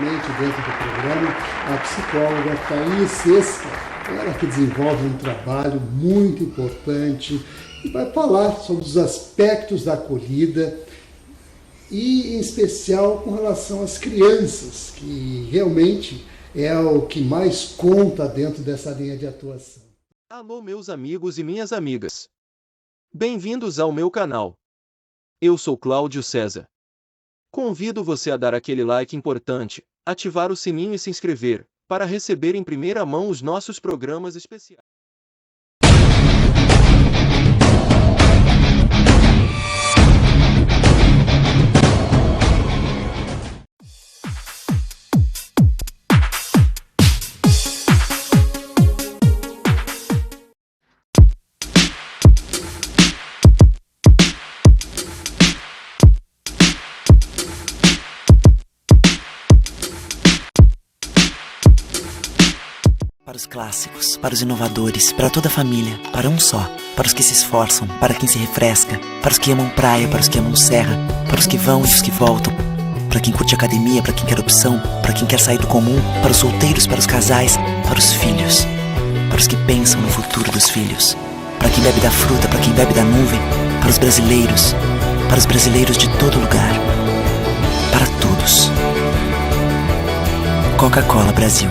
novamente dentro do programa a psicóloga Thaís Sesca, ela que desenvolve um trabalho muito importante e vai falar sobre os aspectos da acolhida e, em especial, com relação às crianças, que realmente é o que mais conta dentro dessa linha de atuação. Alô, meus amigos e minhas amigas. Bem-vindos ao meu canal. Eu sou Cláudio César. Convido você a dar aquele like importante, ativar o sininho e se inscrever, para receber em primeira mão os nossos programas especiais. Para os clássicos, para os inovadores, para toda a família, para um só, para os que se esforçam, para quem se refresca, para os que amam praia, para os que amam serra, para os que vão e os que voltam, para quem curte academia, para quem quer opção, para quem quer sair do comum, para os solteiros, para os casais, para os filhos, para os que pensam no futuro dos filhos, para quem bebe da fruta, para quem bebe da nuvem, para os brasileiros de todo lugar, para todos. Coca-Cola Brasil.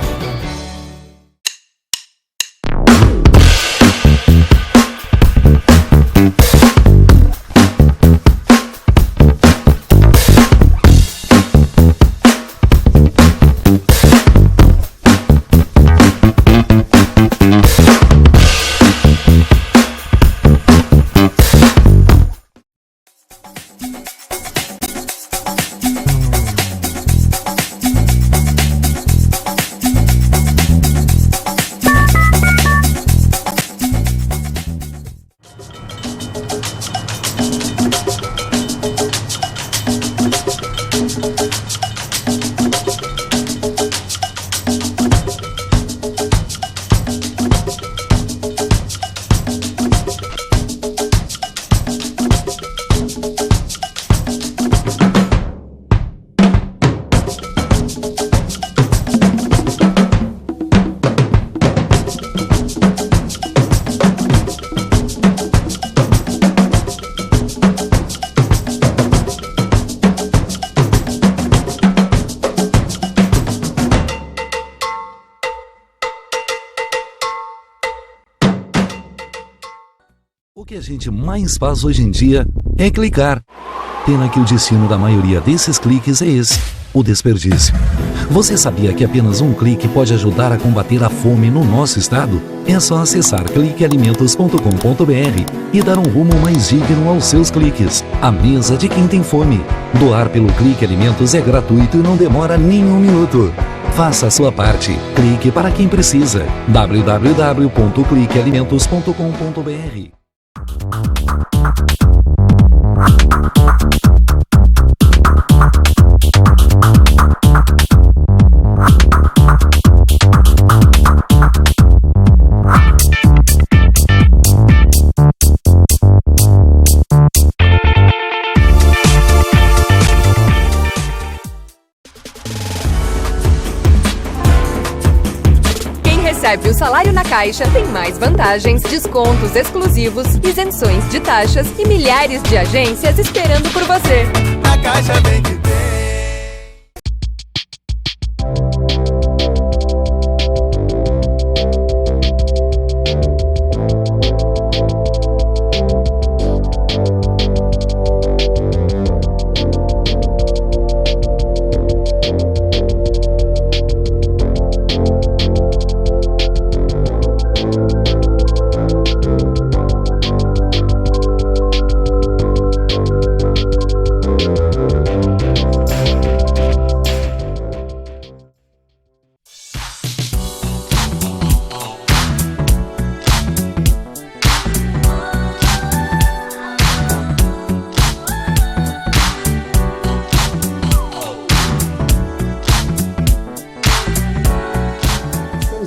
O que a gente mais faz hoje em dia é clicar. Pena que o destino da maioria desses cliques é esse, o desperdício. Você sabia que apenas um clique pode ajudar a combater a fome no nosso estado? É só acessar cliquealimentos.com.br e dar um rumo mais digno aos seus cliques. A mesa de quem tem fome. Doar pelo Clique Alimentos é gratuito e não demora nem um minuto. Faça a sua parte. Clique para quem precisa. www.cliquealimentos.com.br. Recebe o salário na Caixa, tem mais vantagens, descontos exclusivos, isenções de taxas e milhares de agências esperando por você. A Caixa vem que vem.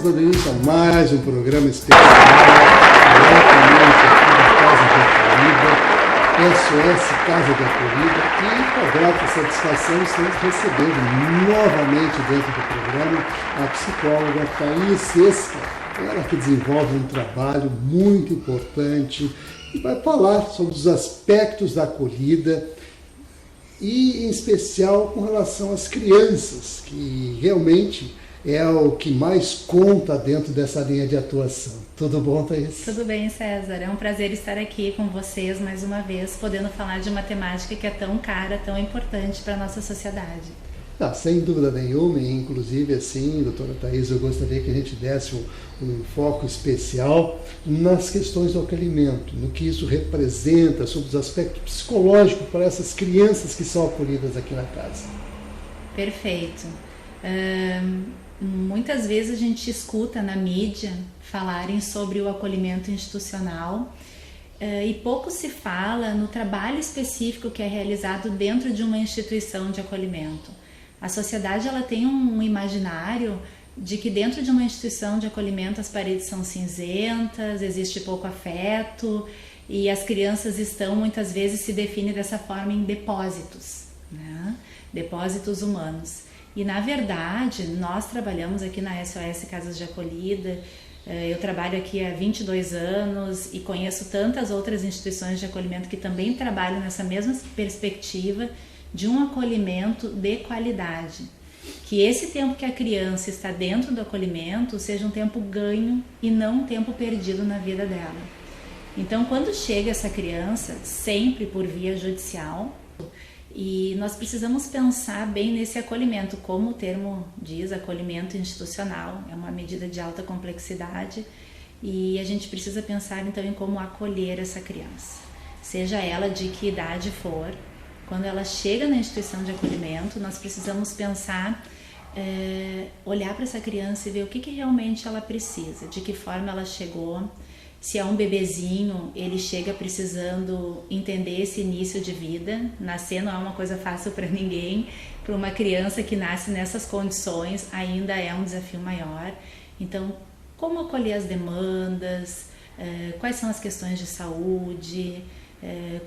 Dando início a mais um programa especial, diretamente aqui da Casa Recolhida, SOS Casa de Acolhida e, com grata satisfação, estamos recebendo novamente dentro do programa a psicóloga Thaís Sesca, ela que desenvolve um trabalho muito importante e vai falar sobre os aspectos da acolhida e, em especial, com relação às crianças, que realmente é o que mais conta dentro dessa linha de atuação. Tudo bom, Thaís? Tudo bem, César. É um prazer estar aqui com vocês mais uma vez, podendo falar de uma temática que é tão cara, tão importante para a nossa sociedade. Sem dúvida nenhuma, e inclusive assim, doutora Thaís, eu gostaria que a gente desse um foco especial nas questões do acolhimento, no que isso representa, sobre os aspectos psicológicos para essas crianças que são acolhidas aqui na casa. Perfeito. Muitas vezes a gente escuta na mídia falarem sobre o acolhimento institucional e pouco se fala no trabalho específico que é realizado dentro de uma instituição de acolhimento. A sociedade ela tem um imaginário de que dentro de uma instituição de acolhimento as paredes são cinzentas, existe pouco afeto e as crianças estão muitas vezes se definem dessa forma em depósitos, né? Depósitos humanos. E na verdade nós trabalhamos aqui na SOS Casas de Acolhida, eu trabalho aqui há 22 anos e conheço tantas outras instituições de acolhimento que também trabalham nessa mesma perspectiva de um acolhimento de qualidade. Que esse tempo que a criança está dentro do acolhimento seja um tempo ganho e não um tempo perdido na vida dela. Então, quando chega essa criança, sempre por via judicial, e nós precisamos pensar bem nesse acolhimento, como o termo diz, acolhimento institucional, é uma medida de alta complexidade e a gente precisa pensar então em como acolher essa criança, seja ela de que idade for. Quando ela chega na instituição de acolhimento, nós precisamos pensar, olhar para essa criança e ver o que realmente ela precisa, de que forma ela chegou. Se é um bebezinho, ele chega precisando entender esse início de vida. Nascer não é uma coisa fácil para ninguém. Para uma criança que nasce nessas condições, ainda é um desafio maior. Então, como acolher as demandas, quais são as questões de saúde,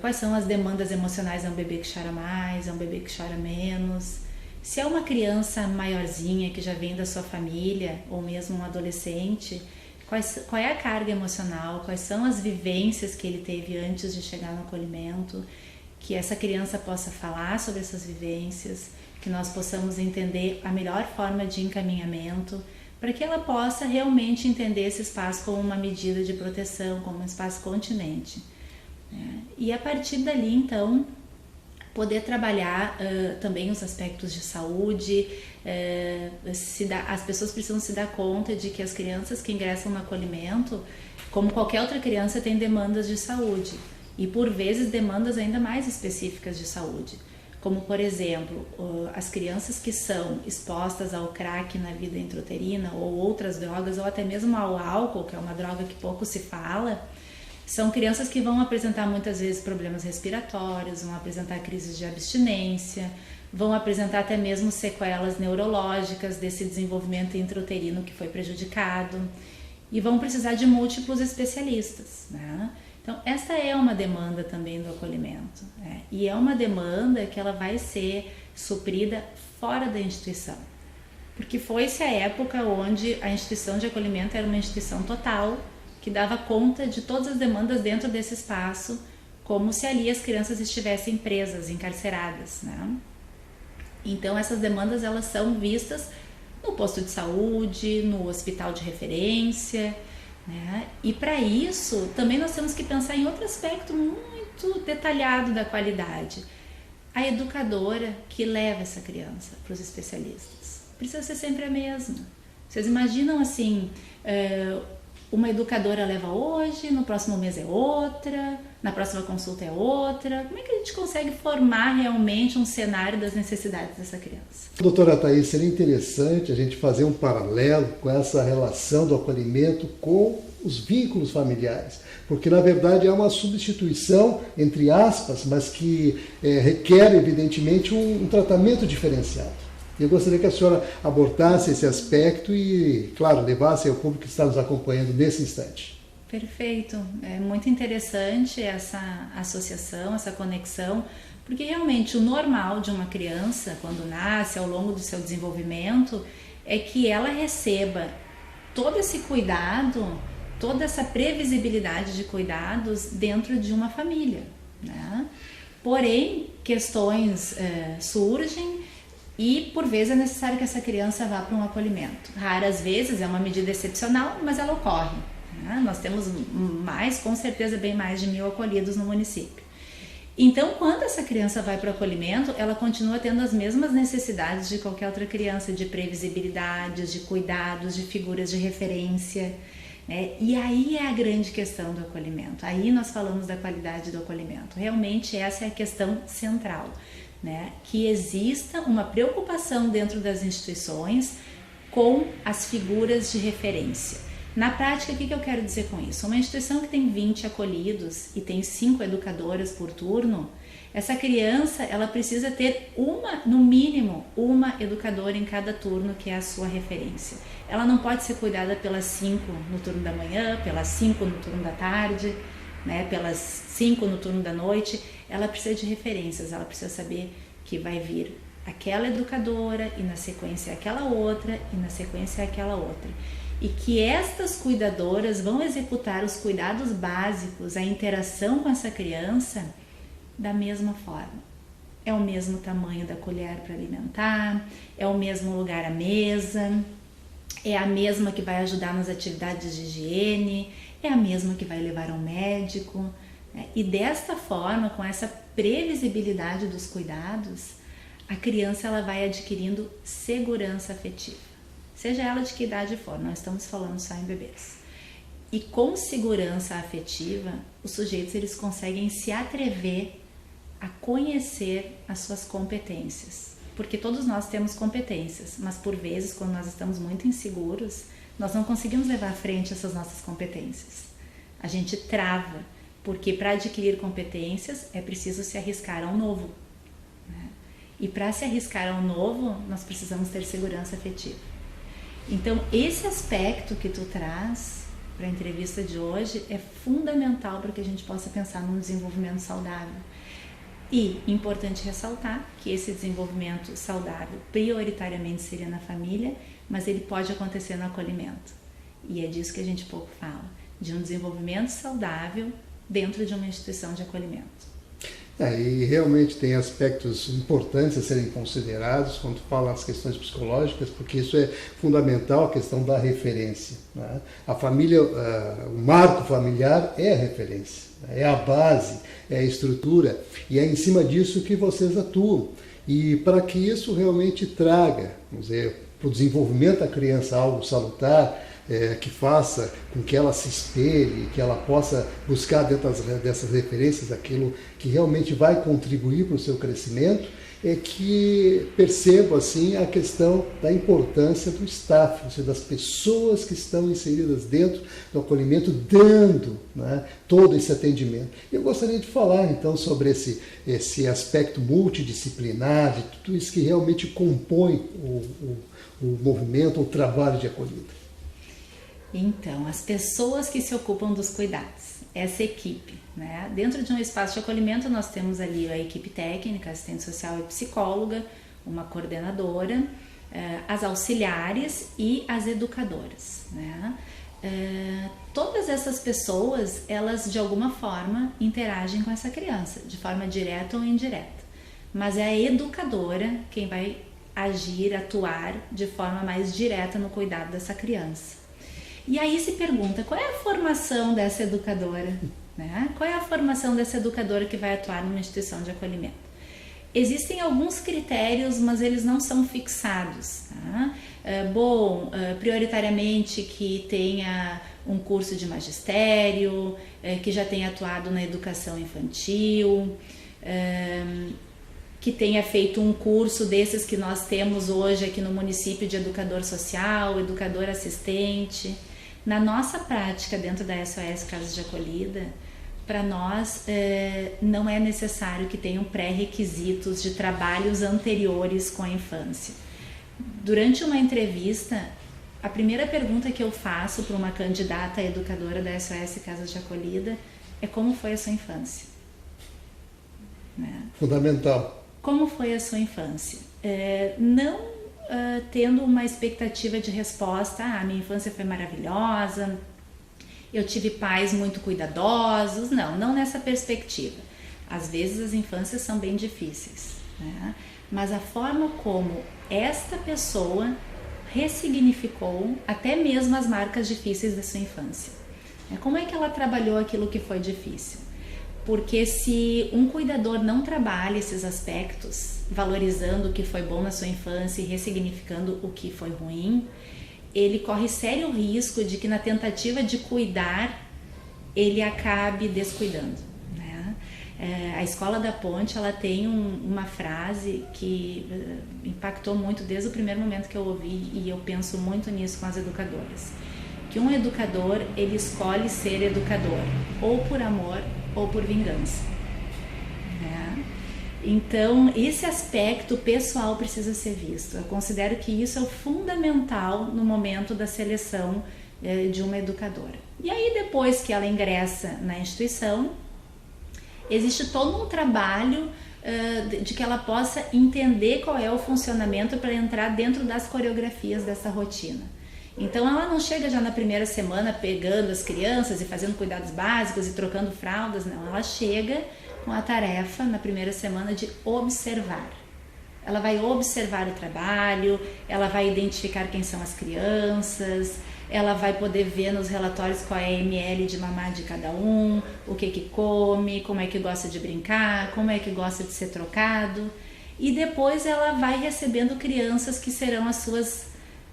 quais são as demandas emocionais, é um bebê que chora mais, é um bebê que chora menos. Se é uma criança maiorzinha que já vem da sua família, ou mesmo um adolescente, qual é a carga emocional, quais são as vivências que ele teve antes de chegar no acolhimento, que essa criança possa falar sobre essas vivências, que nós possamos entender a melhor forma de encaminhamento, para que ela possa realmente entender esse espaço como uma medida de proteção, como um espaço continente. E a partir dali, então, poder trabalhar também os aspectos de saúde. As pessoas precisam se dar conta de que as crianças que ingressam no acolhimento, como qualquer outra criança, têm demandas de saúde e por vezes demandas ainda mais específicas de saúde, como por exemplo as crianças que são expostas ao crack na vida intrauterina ou outras drogas ou até mesmo ao álcool, que é uma droga que pouco se fala. São crianças que vão apresentar muitas vezes problemas respiratórios, vão apresentar crises de abstinência, vão apresentar até mesmo sequelas neurológicas desse desenvolvimento intrauterino que foi prejudicado e vão precisar de múltiplos especialistas, né? Então, essa é uma demanda também do acolhimento, né? E é uma demanda que ela vai ser suprida fora da instituição, porque foi-se a época onde a instituição de acolhimento era uma instituição total, que dava conta de todas as demandas dentro desse espaço, como se ali as crianças estivessem presas, encarceradas, né? Então essas demandas elas são vistas no posto de saúde, no hospital de referência, né? E para isso também nós temos que pensar em outro aspecto muito detalhado da qualidade. A educadora que leva essa criança para os especialistas precisa ser sempre a mesma. Vocês imaginam assim, uma educadora leva hoje, no próximo mês é outra, na próxima consulta é outra. Como é que a gente consegue formar realmente um cenário das necessidades dessa criança? Doutora Thaís, seria interessante a gente fazer um paralelo com essa relação do acolhimento com os vínculos familiares, porque na verdade é uma substituição, entre aspas, mas que requer evidentemente um tratamento diferenciado. Eu gostaria que a senhora abordasse esse aspecto e, claro, levasse ao público que está nos acompanhando nesse instante. Perfeito, é muito interessante essa associação, essa conexão, porque realmente o normal de uma criança, quando nasce, ao longo do seu desenvolvimento, é que ela receba todo esse cuidado, toda essa previsibilidade de cuidados dentro de uma família, né? Porém, questões surgem e por vezes é necessário que essa criança vá para um acolhimento. Raras vezes, é uma medida excepcional, mas ela ocorre. Nós temos com certeza, bem mais de 1.000 acolhidos no município. Então, quando essa criança vai para o acolhimento, ela continua tendo as mesmas necessidades de qualquer outra criança, de previsibilidade, de cuidados, de figuras de referência, né? E aí é a grande questão do acolhimento. Aí nós falamos da qualidade do acolhimento. Realmente essa é a questão central, né? Que exista uma preocupação dentro das instituições com as figuras de referência. Na prática, o que eu quero dizer com isso? Uma instituição que tem 20 acolhidos e tem 5 educadoras por turno, essa criança ela precisa ter no mínimo, uma educadora em cada turno que é a sua referência. Ela não pode ser cuidada pelas 5 no turno da manhã, pelas 5 no turno da tarde, né, pelas 5 no turno da noite. Ela precisa de referências, ela precisa saber que vai vir aquela educadora e na sequência aquela outra e na sequência aquela outra. E que estas cuidadoras vão executar os cuidados básicos, a interação com essa criança da mesma forma. É o mesmo tamanho da colher para alimentar, é o mesmo lugar à mesa, é a mesma que vai ajudar nas atividades de higiene, é a mesma que vai levar ao médico, né? E desta forma, com essa previsibilidade dos cuidados, a criança ela vai adquirindo segurança afetiva. Seja ela de que idade for, não estamos falando só em bebês. E com segurança afetiva, os sujeitos eles conseguem se atrever a conhecer as suas competências. Porque todos nós temos competências, mas por vezes, quando nós estamos muito inseguros, nós não conseguimos levar à frente essas nossas competências. A gente trava, porque para adquirir competências é preciso se arriscar ao novo, né? E para se arriscar ao novo, nós precisamos ter segurança afetiva. Então, esse aspecto que tu traz para a entrevista de hoje é fundamental para que a gente possa pensar num desenvolvimento saudável. E, importante ressaltar que esse desenvolvimento saudável prioritariamente seria na família, mas ele pode acontecer no acolhimento. E é disso que a gente pouco fala, de um desenvolvimento saudável dentro de uma instituição de acolhimento. E realmente tem aspectos importantes a serem considerados quando fala as questões psicológicas, porque isso é fundamental, a questão da referência, né? A família, o marco familiar é a referência, é a base, é a estrutura, e é em cima disso que vocês atuam. E para que isso realmente traga, vamos dizer, para o desenvolvimento da criança algo salutar, que faça com que ela se espelhe, que ela possa buscar dentro dessas referências aquilo que realmente vai contribuir para o seu crescimento, é que percebo assim a questão da importância do staff, ou seja, das pessoas que estão inseridas dentro do acolhimento, dando, né, todo esse atendimento. Eu gostaria de falar então sobre esse aspecto multidisciplinar, de tudo isso que realmente compõe o movimento, o trabalho de acolhida. Então, as pessoas que se ocupam dos cuidados, essa equipe, né? Dentro de um espaço de acolhimento nós temos ali a equipe técnica, assistente social e psicóloga, uma coordenadora, as auxiliares e as educadoras, né? Todas essas pessoas, elas de alguma forma interagem com essa criança, de forma direta ou indireta, mas é a educadora quem vai agir, atuar de forma mais direta no cuidado dessa criança. E aí se pergunta, qual é a formação dessa educadora? Né? Qual é a formação dessa educadora que vai atuar numa instituição de acolhimento? Existem alguns critérios, mas eles não são fixados. Tá? Prioritariamente que tenha um curso de magistério, que já tenha atuado na educação infantil, que tenha feito um curso desses que nós temos hoje aqui no município de educador social, educador assistente. Na nossa prática dentro da SOS Casas de Acolhida, para nós não é necessário que tenham pré-requisitos de trabalhos anteriores com a infância. Durante uma entrevista, a primeira pergunta que eu faço para uma candidata educadora da SOS Casas de Acolhida é como foi a sua infância? Né? Fundamental. Como foi a sua infância? Não tendo uma expectativa de resposta, minha infância foi maravilhosa, eu tive pais muito cuidadosos, não nessa perspectiva. Às vezes as infâncias são bem difíceis, né? Mas a forma como esta pessoa ressignificou até mesmo as marcas difíceis da sua infância. Como é que ela trabalhou aquilo que foi difícil? Porque se um cuidador não trabalha esses aspectos, valorizando o que foi bom na sua infância e ressignificando o que foi ruim, ele corre sério risco de que na tentativa de cuidar, ele acabe descuidando. A Escola da Ponte, ela tem uma frase que impactou muito desde o primeiro momento que eu ouvi, e eu penso muito nisso com as educadoras, que um educador, ele escolhe ser educador, ou por amor ou por vingança, né? Então, esse aspecto pessoal precisa ser visto. Eu considero que isso é o fundamental no momento da seleção de uma educadora. E aí, depois que ela ingressa na instituição, existe todo um trabalho de que ela possa entender qual é o funcionamento para entrar dentro das coreografias dessa rotina. Então ela não chega já na primeira semana pegando as crianças e fazendo cuidados básicos e trocando fraldas, não. Ela chega com a tarefa na primeira semana de observar. Ela vai observar o trabalho, ela vai identificar quem são as crianças, ela vai poder ver nos relatórios qual é a ml de mamar de cada um, o que come, como é que gosta de brincar, como é que gosta de ser trocado. E depois ela vai recebendo crianças que serão as suas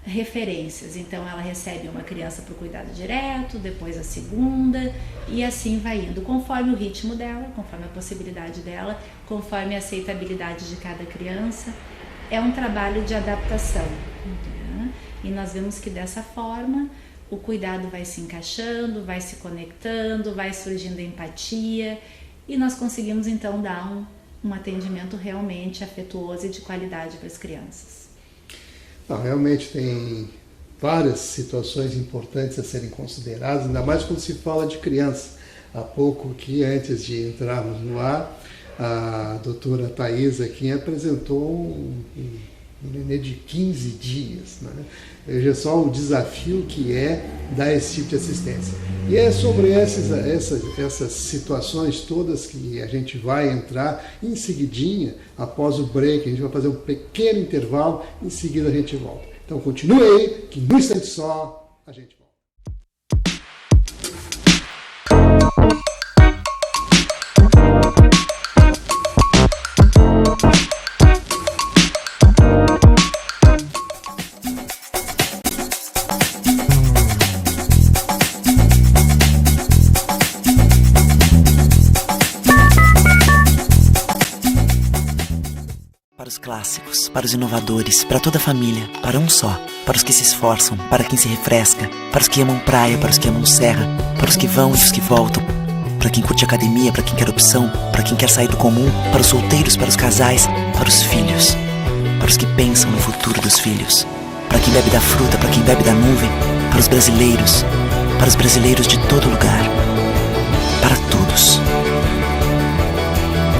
referências. Então ela recebe uma criança para o cuidado direto, depois a segunda, e assim vai indo, conforme o ritmo dela, conforme a possibilidade dela, conforme a aceitabilidade de cada criança. É um trabalho de adaptação, né? E nós vemos que dessa forma o cuidado vai se encaixando, vai se conectando, vai surgindo empatia, e nós conseguimos então dar um atendimento realmente afetuoso e de qualidade para as crianças. Realmente tem várias situações importantes a serem consideradas, ainda mais quando se fala de criança. Há pouco aqui, antes de entrarmos no ar, a doutora Thais aqui apresentou um nenê de 15 dias, né? Veja só o desafio que é dar esse tipo de assistência. E é sobre essas situações todas que a gente vai entrar em seguidinha, após o break. A gente vai fazer um pequeno intervalo, em seguida a gente volta. Então continue aí, que no instante só a gente volta. Para os clássicos, para os inovadores, para toda a família, para um só, para os que se esforçam, para quem se refresca, para os que amam praia, para os que amam serra, para os que vão e os que voltam, para quem curte academia, para quem quer opção, para quem quer sair do comum, para os solteiros, para os casais, para os filhos, para os que pensam no futuro dos filhos, para quem bebe da fruta, para quem bebe da nuvem, para os brasileiros de todo lugar, para todos.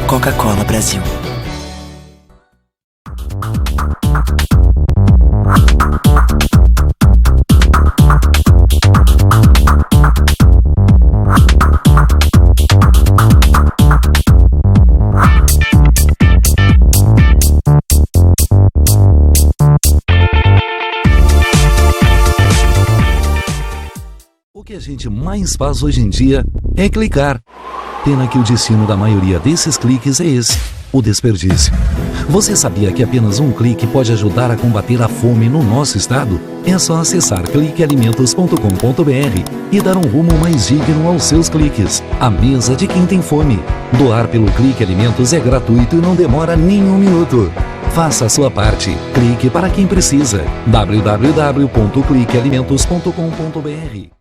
Coca-Cola Brasil. O que a gente mais faz hoje em dia é clicar. Pena que o destino da maioria desses cliques é esse, o desperdício. Você sabia que apenas um clique pode ajudar a combater a fome no nosso estado? É só acessar cliquealimentos.com.br e dar um rumo mais digno aos seus cliques. A mesa de quem tem fome. Doar pelo Clique Alimentos é gratuito e não demora nem um minuto. Faça a sua parte. Clique para quem precisa. www.cliquealimentos.com.br.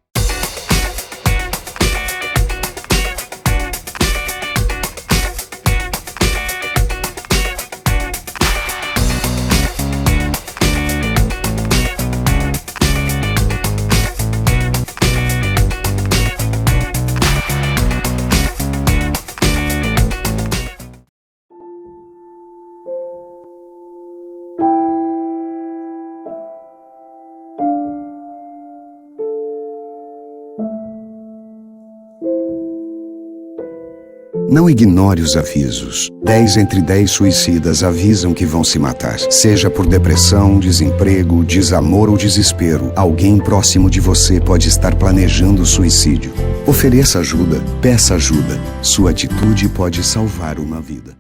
Não ignore os avisos. 10 entre 10 suicidas avisam que vão se matar. Seja por depressão, desemprego, desamor ou desespero, alguém próximo de você pode estar planejando suicídio. Ofereça ajuda, peça ajuda. Sua atitude pode salvar uma vida.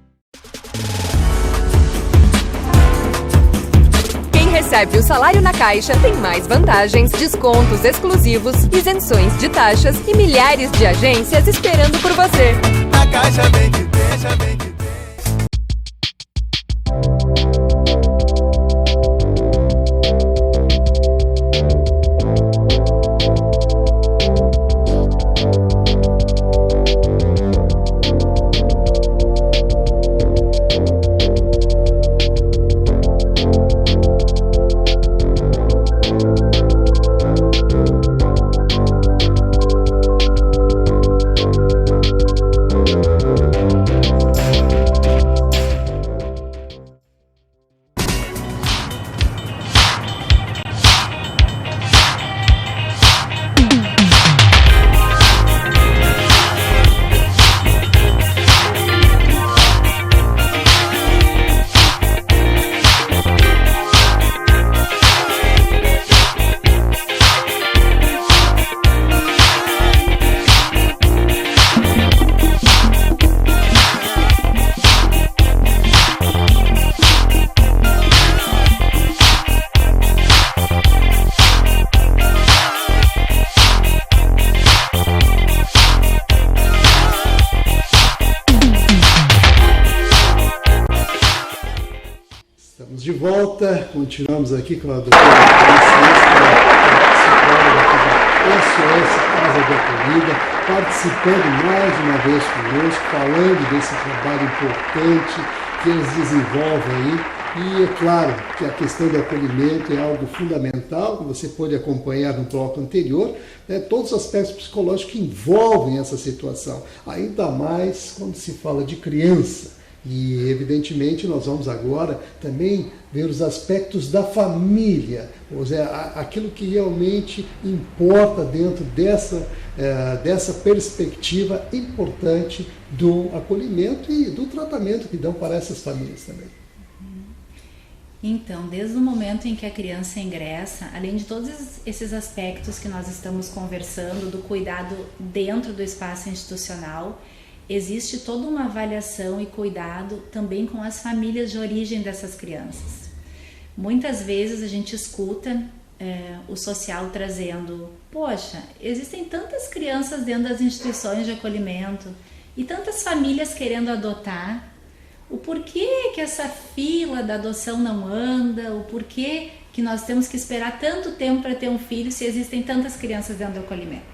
Quem recebe o salário na Caixa tem mais vantagens, descontos exclusivos, isenções de taxas e milhares de agências esperando por você. Na Caixa vem que tem, Caixa vem que tem. Estamos de volta, continuamos aqui com a doutora psicóloga aqui da SOS Casa de Acolhida, participando mais uma vez conosco, falando desse trabalho importante que eles desenvolvem aí. E é claro que a questão do acolhimento é algo fundamental, que você pode acompanhar no bloco anterior, né, todos os aspectos psicológicos que envolvem essa situação, ainda mais quando se fala de criança. E, evidentemente, nós vamos agora também ver os aspectos da família, ou seja, aquilo que realmente importa dentro dessa perspectiva importante do acolhimento e do tratamento que dão para essas famílias também. Então, desde o momento em que a criança ingressa, além de todos esses aspectos que nós estamos conversando, do cuidado dentro do espaço institucional, existe toda uma avaliação e cuidado também com as famílias de origem dessas crianças. Muitas vezes a gente escuta o social trazendo: poxa, existem tantas crianças dentro das instituições de acolhimento e tantas famílias querendo adotar, o porquê que essa fila da adoção não anda, o porquê que nós temos que esperar tanto tempo para ter um filho se existem tantas crianças dentro do acolhimento.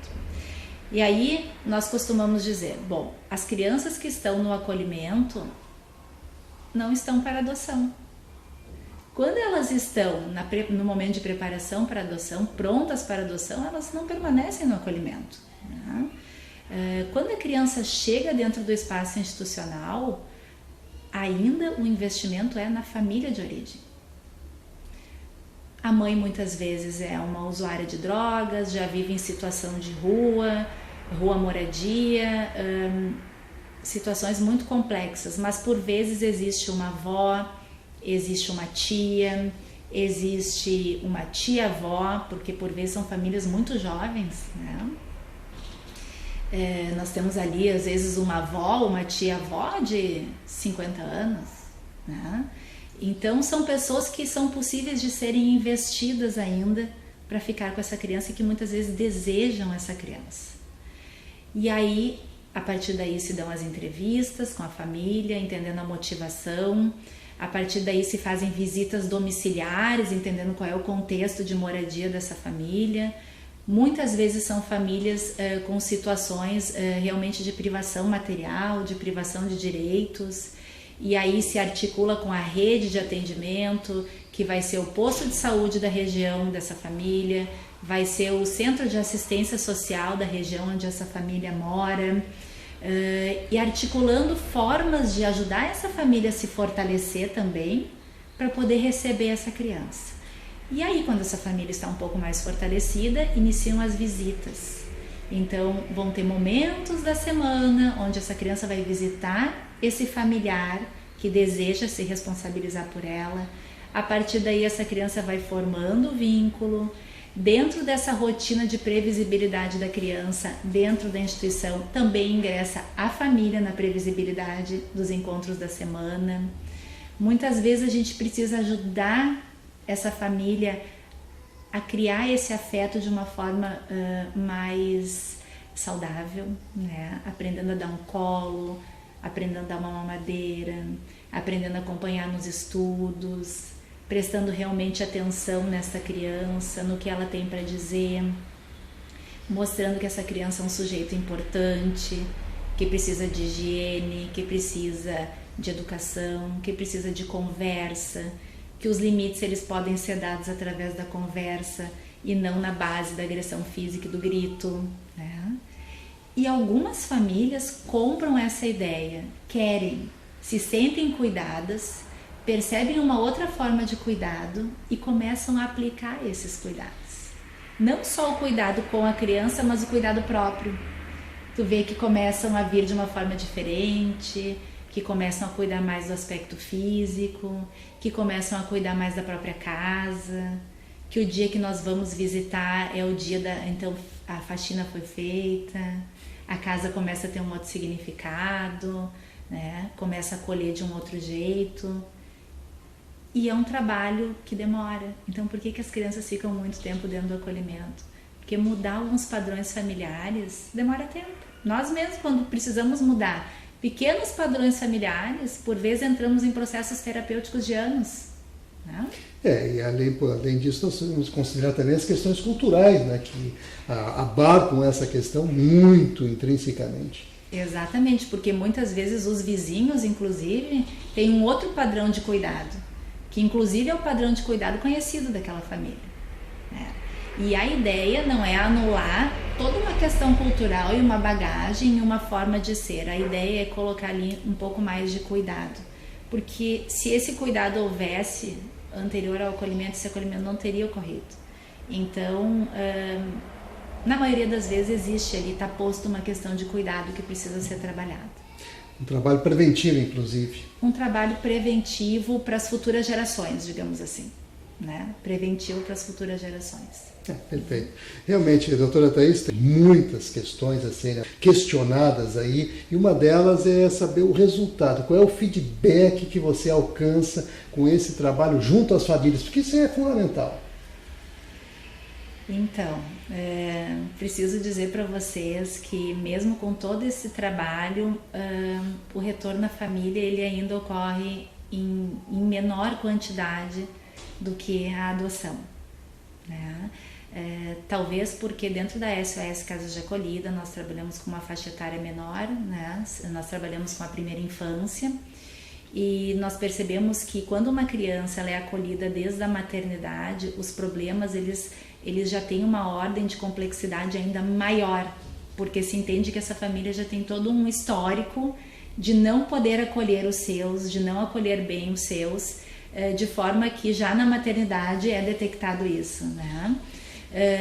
E aí nós costumamos dizer, bom, as crianças que estão no acolhimento não estão para adoção. Quando elas estão no momento de preparação para adoção, prontas para adoção, elas não permanecem no acolhimento, né? Quando a criança chega dentro do espaço institucional, ainda o investimento é na família de origem. A mãe muitas vezes é uma usuária de drogas, já vive em situação de rua moradia, situações muito complexas, mas por vezes existe uma avó, existe uma tia, existe uma tia-avó, porque por vezes são famílias muito jovens, né? Nós temos ali às vezes uma avó, uma tia-avó de 50 anos, né? Então são pessoas que são possíveis de serem investidas ainda para ficar com essa criança e que muitas vezes desejam essa criança. E aí, a partir daí se dão as entrevistas com a família, entendendo a motivação. A partir daí se fazem visitas domiciliares, entendendo qual é o contexto de moradia dessa família. Muitas vezes são famílias com situações realmente de privação material, de privação de direitos. E aí se articula com a rede de atendimento, que vai ser o posto de saúde da região dessa família, vai ser o centro de assistência social da região onde essa família mora, e articulando formas de ajudar essa família a se fortalecer também, para poder receber essa criança. E aí, quando essa família está um pouco mais fortalecida, iniciam as visitas. Então, vão ter momentos da semana onde essa criança vai visitar esse familiar que deseja se responsabilizar por ela. A partir daí, essa criança vai formando o vínculo. Dentro dessa rotina de previsibilidade da criança, dentro da instituição, também ingressa a família na previsibilidade dos encontros da semana. Muitas vezes a gente precisa ajudar essa família a criar esse afeto de uma forma mais saudável, né? Aprendendo a dar um colo, aprendendo a dar uma mamadeira, aprendendo a acompanhar nos estudos, prestando realmente atenção nessa criança, no que ela tem para dizer, mostrando que essa criança é um sujeito importante, que precisa de higiene, que precisa de educação, que precisa de conversa, que os limites eles podem ser dados através da conversa e não na base da agressão física e do grito, né? E algumas famílias compram essa ideia, querem, se sentem cuidadas, percebem uma outra forma de cuidado e começam a aplicar esses cuidados. Não só o cuidado com a criança, mas o cuidado próprio. Tu vê que começam a vir de uma forma diferente, que começam a cuidar mais do aspecto físico, que começam a cuidar mais da própria casa, que o dia que nós vamos visitar é o dia então a faxina foi feita, a casa começa a ter um outro significado, né? Começa a acolher de um outro jeito. E é um trabalho que demora. Então, por que as crianças ficam muito tempo dentro do acolhimento? Porque mudar alguns padrões familiares demora tempo. Nós mesmos, quando precisamos mudar pequenos padrões familiares, por vezes entramos em processos terapêuticos de anos, né? E além disso, nós temos que considerar também as questões culturais, né, que abarcam essa questão muito intrinsecamente. Exatamente, porque muitas vezes os vizinhos, inclusive, têm um outro padrão de cuidado, que inclusive é o padrão de cuidado conhecido daquela família, né? E a ideia não é anular toda uma questão cultural e uma bagagem e uma forma de ser. A ideia é colocar ali um pouco mais de cuidado, porque se esse cuidado houvesse anterior ao acolhimento, esse acolhimento não teria ocorrido. Então, na maioria das vezes existe ali, está posto uma questão de cuidado que precisa ser trabalhada. Um trabalho preventivo, inclusive. Um trabalho preventivo para as futuras gerações, digamos assim, né? Preventivo para as futuras gerações. Perfeito. Realmente, doutora Thaís, tem muitas questões a serem questionadas aí, e uma delas é saber o resultado, qual é o feedback que você alcança com esse trabalho junto às famílias, porque isso é fundamental. Então, preciso dizer para vocês que mesmo com todo esse trabalho, o retorno à família ele ainda ocorre em menor quantidade do que a adoção, né? Talvez porque dentro da SOS Casas de Acolhida nós trabalhamos com uma faixa etária menor, né? Nós trabalhamos com a primeira infância e nós percebemos que quando uma criança ela é acolhida desde a maternidade, os problemas eles já têm uma ordem de complexidade ainda maior, porque se entende que essa família já tem todo um histórico de não poder acolher os seus, de não acolher bem os seus, de forma que já na maternidade é detectado isso, né?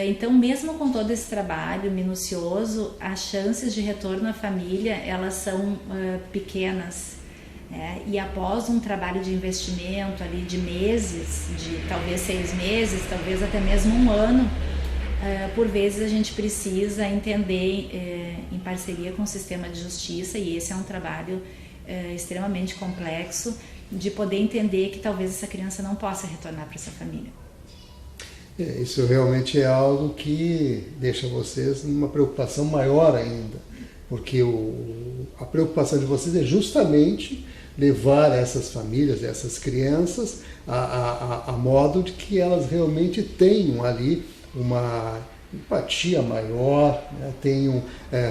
Então, mesmo com todo esse trabalho minucioso, as chances de retorno à família elas são pequenas, né? E após um trabalho de investimento ali de meses, de talvez 6 meses, talvez até mesmo 1 ano, por vezes a gente precisa entender em parceria com o sistema de justiça, e esse é um trabalho extremamente complexo, de poder entender que talvez essa criança não possa retornar para essa família. Isso realmente é algo que deixa vocês numa preocupação maior ainda, porque a preocupação de vocês é justamente levar essas famílias, essas crianças, a modo de que elas realmente tenham ali uma empatia maior, né? Tenham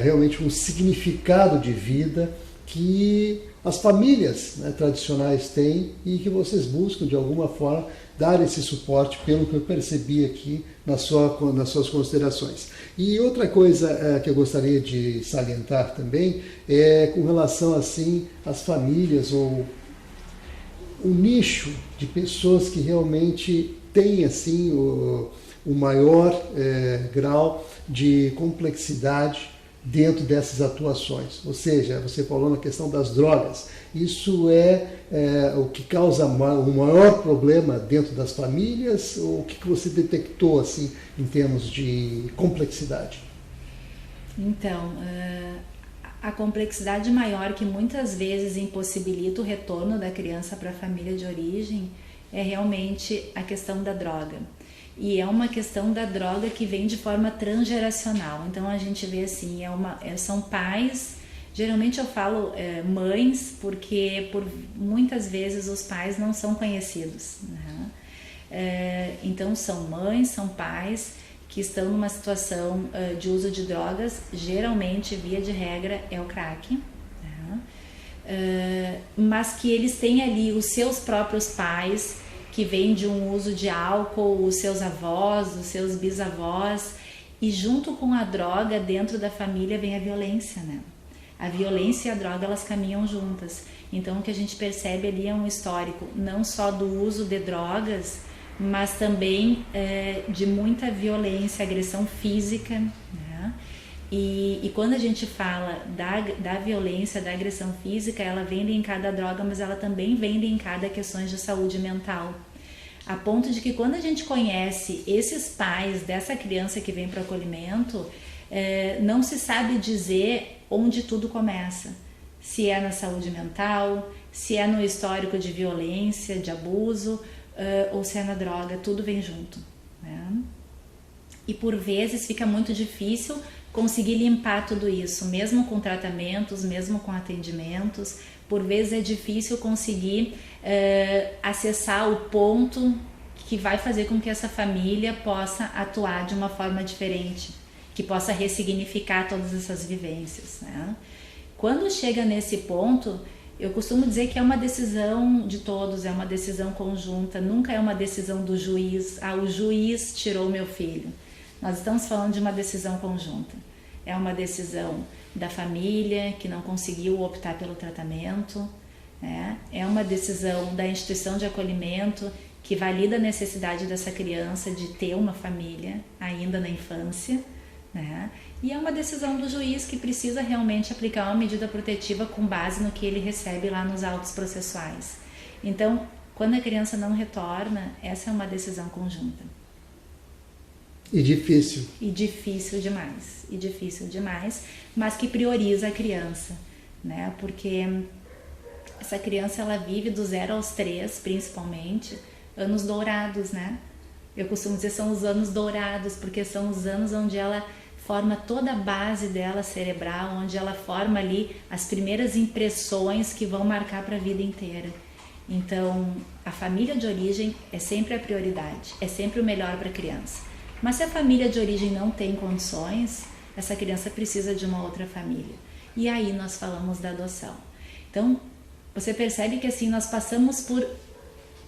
realmente um significado de vida que as famílias, né, tradicionais têm, e que vocês buscam de alguma forma dar esse suporte, pelo que eu percebi aqui nas suas considerações. E outra coisa que eu gostaria de salientar também é com relação assim às famílias, ou o nicho de pessoas que realmente têm assim o maior grau de complexidade dentro dessas atuações. Ou seja, você falou na questão das drogas. Isso é o que causa o maior problema dentro das famílias? Ou o que você detectou assim, em termos de complexidade? Então, a complexidade maior que muitas vezes impossibilita o retorno da criança para a família de origem é realmente a questão da droga. E é uma questão da droga que vem de forma transgeracional. Então a gente vê assim, são pais, geralmente eu falo mães, porque por muitas vezes os pais não são conhecidos, né? Então são mães, são pais que estão numa situação de uso de drogas, geralmente, via de regra, é o crack, né? Mas que eles têm ali os seus próprios pais, que vêm de um uso de álcool, os seus avós, os seus bisavós, e junto com a droga, dentro da família, vem a violência, né? A violência e a droga, elas caminham juntas. Então, o que a gente percebe ali é um histórico, não só do uso de drogas, mas também de muita violência, agressão física, né? E quando a gente fala da violência, da agressão física, ela vem linkada à droga, mas ela também vem linkada a questões de saúde mental. A ponto de que quando a gente conhece esses pais dessa criança que vem para o acolhimento, não se sabe dizer onde tudo começa. Se é na saúde mental, se é no histórico de violência, de abuso, ou se é na droga, tudo vem junto, né? E por vezes fica muito difícil conseguir limpar tudo isso, mesmo com tratamentos, mesmo com atendimentos. Por vezes é difícil conseguir acessar o ponto que vai fazer com que essa família possa atuar de uma forma diferente, que possa ressignificar todas essas vivências, né? Quando chega nesse ponto, eu costumo dizer que é uma decisão de todos, é uma decisão conjunta, nunca é uma decisão do juiz, o juiz tirou meu filho. Nós estamos falando de uma decisão conjunta. É uma decisão da família que não conseguiu optar pelo tratamento, né? É uma decisão da instituição de acolhimento que valida a necessidade dessa criança de ter uma família ainda na infância, né? E é uma decisão do juiz que precisa realmente aplicar uma medida protetiva com base no que ele recebe lá nos autos processuais. Então, quando a criança não retorna, essa é uma decisão conjunta. E difícil. E difícil demais, mas que prioriza a criança, né? Porque essa criança, ela vive do 0 aos 3, principalmente, anos dourados, né? Eu costumo dizer são os anos dourados, porque são os anos onde ela forma toda a base dela cerebral, onde ela forma ali as primeiras impressões que vão marcar para a vida inteira. Então, a família de origem é sempre a prioridade, é sempre o melhor para a criança. Mas se a família de origem não tem condições, essa criança precisa de uma outra família. E aí nós falamos da adoção. Então, você percebe que assim, nós passamos por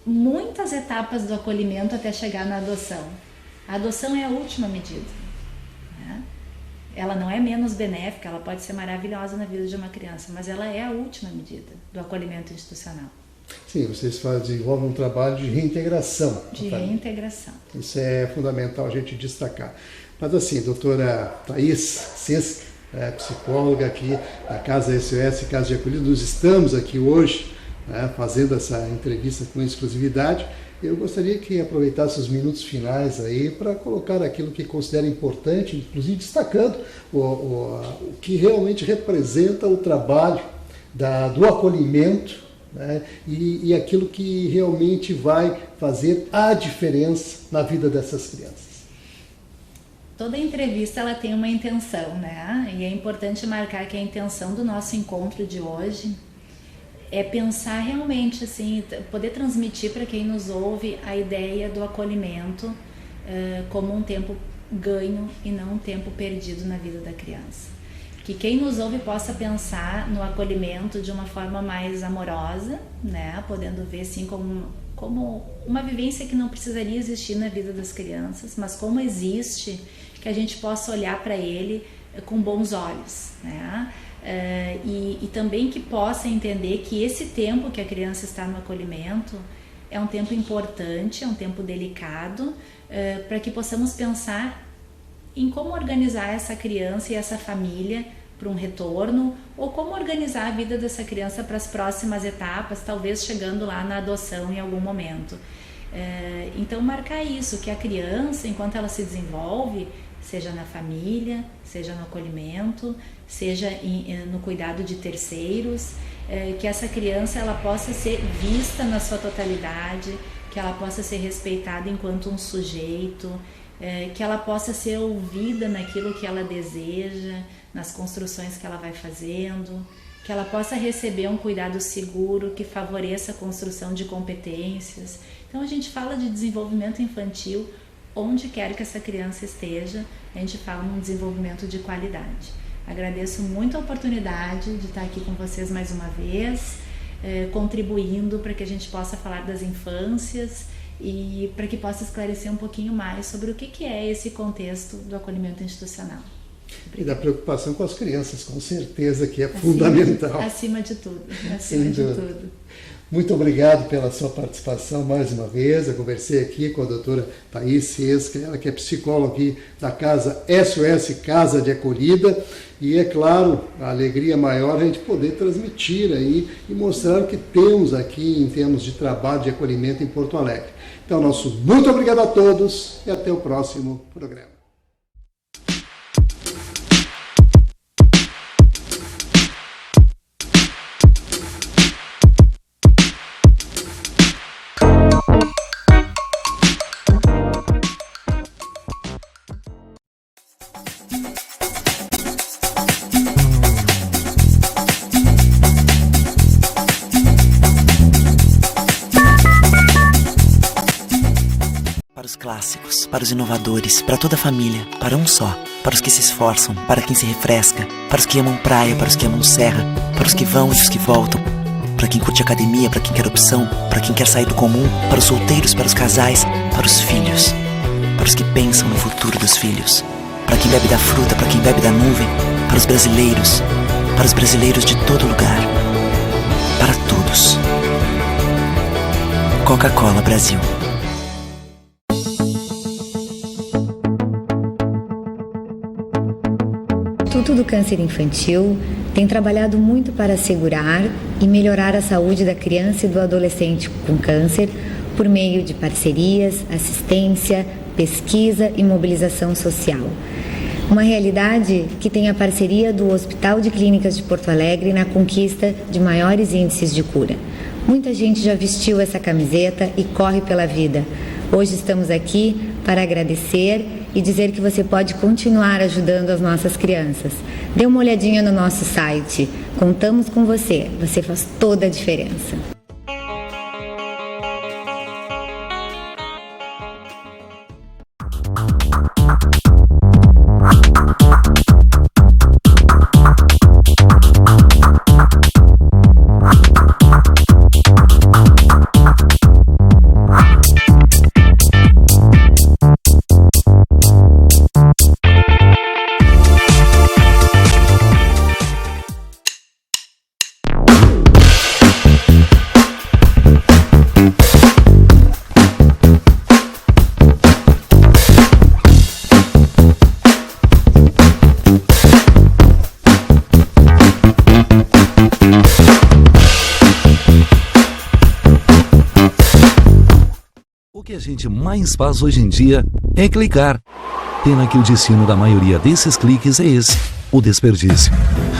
muitas etapas do acolhimento até chegar na adoção. A adoção é a última medida, né? Ela não é menos benéfica, ela pode ser maravilhosa na vida de uma criança, mas ela é a última medida do acolhimento institucional. Sim, vocês desenvolvem um trabalho de reintegração. De reintegração. Isso é fundamental a gente destacar. Mas assim, doutora Thaís Sesca, psicóloga aqui da Casa SOS, Casa de Acolhida, nós estamos aqui hoje, né, fazendo essa entrevista com exclusividade. Eu gostaria que aproveitasse os minutos finais aí para colocar aquilo que considera importante, inclusive destacando o que realmente representa o trabalho do acolhimento, né, e aquilo que realmente vai fazer a diferença na vida dessas crianças. Toda entrevista ela tem uma intenção, né? E é importante marcar que a intenção do nosso encontro de hoje é pensar realmente, assim, poder transmitir para quem nos ouve a ideia do acolhimento como um tempo ganho e não um tempo perdido na vida da criança. Que quem nos ouve possa pensar no acolhimento de uma forma mais amorosa, né? Podendo ver assim como uma vivência que não precisaria existir na vida das crianças, mas como existe, que a gente possa olhar para ele com bons olhos, né? E também que possa entender que esse tempo que a criança está no acolhimento é um tempo importante, é um tempo delicado, para que possamos pensar em como organizar essa criança e essa família para um retorno, ou como organizar a vida dessa criança para as próximas etapas, talvez chegando lá na adoção em algum momento. Então marcar isso, que a criança, enquanto ela se desenvolve, seja na família, seja no acolhimento, seja no cuidado de terceiros, que essa criança ela possa ser vista na sua totalidade, que ela possa ser respeitada enquanto um sujeito, que ela possa ser ouvida naquilo que ela deseja, nas construções que ela vai fazendo, que ela possa receber um cuidado seguro que favoreça a construção de competências. Então a gente fala de desenvolvimento infantil onde quer que essa criança esteja, a gente fala num desenvolvimento de qualidade. Agradeço muito a oportunidade de estar aqui com vocês mais uma vez, contribuindo para que a gente possa falar das infâncias e para que possa esclarecer um pouquinho mais sobre o que é esse contexto do acolhimento institucional. E da preocupação com as crianças, com certeza que é fundamental. Acima de tudo, acima de tudo. Muito obrigado pela sua participação mais uma vez. Eu conversei aqui com a doutora Thaís Sesca, ela que é psicóloga aqui da Casa SOS Casa de Acolhida. E é claro, a alegria maior é a gente poder transmitir aí e mostrar o que temos aqui em termos de trabalho de acolhimento em Porto Alegre. Então, nosso muito obrigado a todos e até o próximo programa. Para os clássicos, para os inovadores, para toda a família, para um só. Para os que se esforçam, para quem se refresca, para os que amam praia, para os que amam serra, para os que vão e os que voltam, para quem curte academia, para quem quer opção, para quem quer sair do comum, para os solteiros, para os casais, para os filhos, para os que pensam no futuro dos filhos, para quem bebe da fruta, para quem bebe da nuvem, para os brasileiros de todo lugar, para todos. Coca-Cola Brasil. O Instituto do Câncer Infantil tem trabalhado muito para assegurar e melhorar a saúde da criança e do adolescente com câncer por meio de parcerias, assistência, pesquisa e mobilização social. Uma realidade que tem a parceria do Hospital de Clínicas de Porto Alegre na conquista de maiores índices de cura. Muita gente já vestiu essa camiseta e corre pela vida. Hoje estamos aqui para agradecer e dizer que você pode continuar ajudando as nossas crianças. Dê uma olhadinha no nosso site. Contamos com você. Você faz toda a diferença. O que a gente mais faz hoje em dia é clicar. Pena que o destino da maioria desses cliques é esse, o desperdício.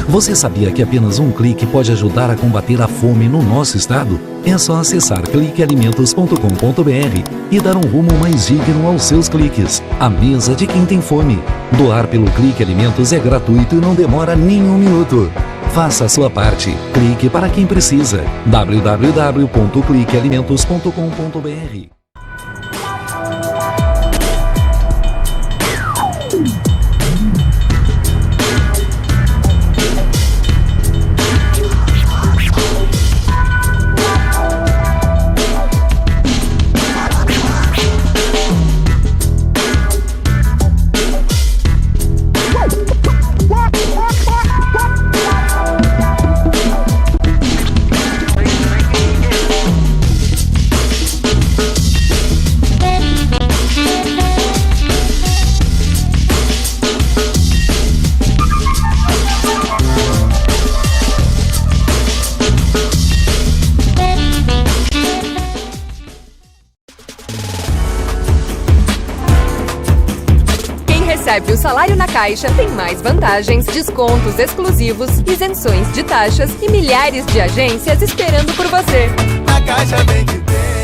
Você sabia que apenas um clique pode ajudar a combater a fome no nosso estado? É só acessar cliquealimentos.com.br e dar um rumo mais digno aos seus cliques. A mesa de quem tem fome. Doar pelo Clique Alimentos é gratuito e não demora nem um minuto. Faça a sua parte. Clique para quem precisa. www.cliquealimentos.com.br. recebe o salário na Caixa tem mais vantagens, descontos exclusivos, isenções de taxas e milhares de agências esperando por você. Na Caixa vem que tem.